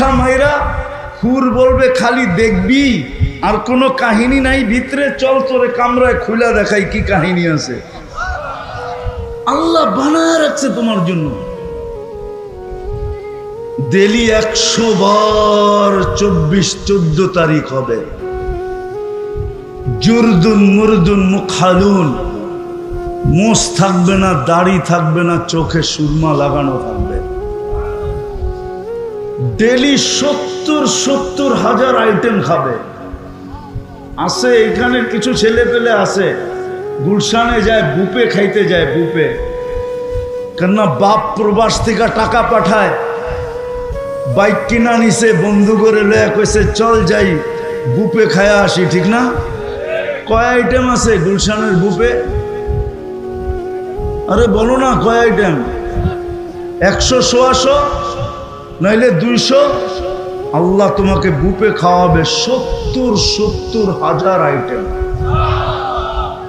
মাথা মাইরা হুর বলবে খালি দেখবি আর কোনো কাহিনী নাই ভিতরে, চল তোরে কামরায় খুলে দেখাই কি কাহিনী আছে। আল্লাহ বানায় রাখছে তোমার জন্য। ডেলি 100 বার 24-14 তারিখ হবে। জুরদুন মুরদুন মুখালুন, মোষ থাকবে না, দাড়ি থাকবে না, চোখে সুরমা লাগানো থাকবে। ডেলি 70 হাজার আইটেম খাবে। আছে এখানে কিছু ছেলে পেলে আছে, গুলশানে যায় বুপে খাইতে যায়, বুপে। কেননা বাপ প্রবাস থেকে টাকা পাঠায়, বাইক কিনা নিছে, বন্ধু করে লয়া কইছে চল যাই বুপে খায়া আসি, ঠিক না? কয় আইটেম আছে গুলশানের বুপে? আরে বলো না কয় আইটেম? 100-125 নাইলে 200। আল্লাহ তোমাকে বুপে খাওয়াবে 70 হাজার আইটেম।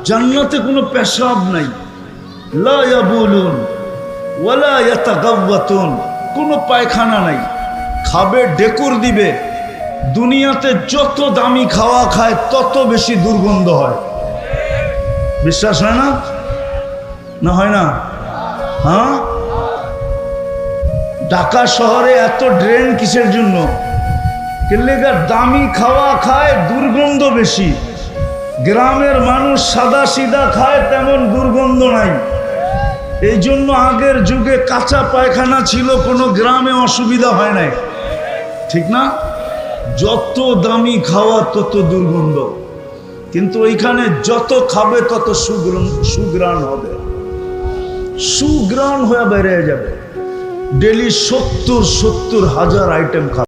জান্নাতে কোনো পেশাব নাই, লা ইয়াবুলুন ওয়ালা ইয়াতাগাওয়াতুন, কোনো পায়খানা নাই। খাবে ডেকুর দিবে। দুনিয়াতে যত দামি খাওয়া খায় তত বেশি দুর্গন্ধ হয়। বিশ্বাস হয় না? না হয় না? হ্যাঁ, ঢাকা শহরে এত ড্রেন কিসের জন্য? কেলেগা দামি খাওয়া খায়, দুর্গন্ধ বেশি। গ্রামের মানুষ সাদা সিধা খায়, তেমন দুর্গন্ধ নাই। এই জন্য আগের যুগে কাঁচা পায়খানা ছিল, কোনো গ্রামে অসুবিধা হয় নাই, ঠিক না? যত দামি খাওয়া তত দুর্গন্ধ, কিন্তু ওইখানে যত খাবে তত সুগ্রাণ হবে, সুগ্রাণ হয়ে বেড়ে যাবে। ডেলি 70 হাজার আইটেম খাবে।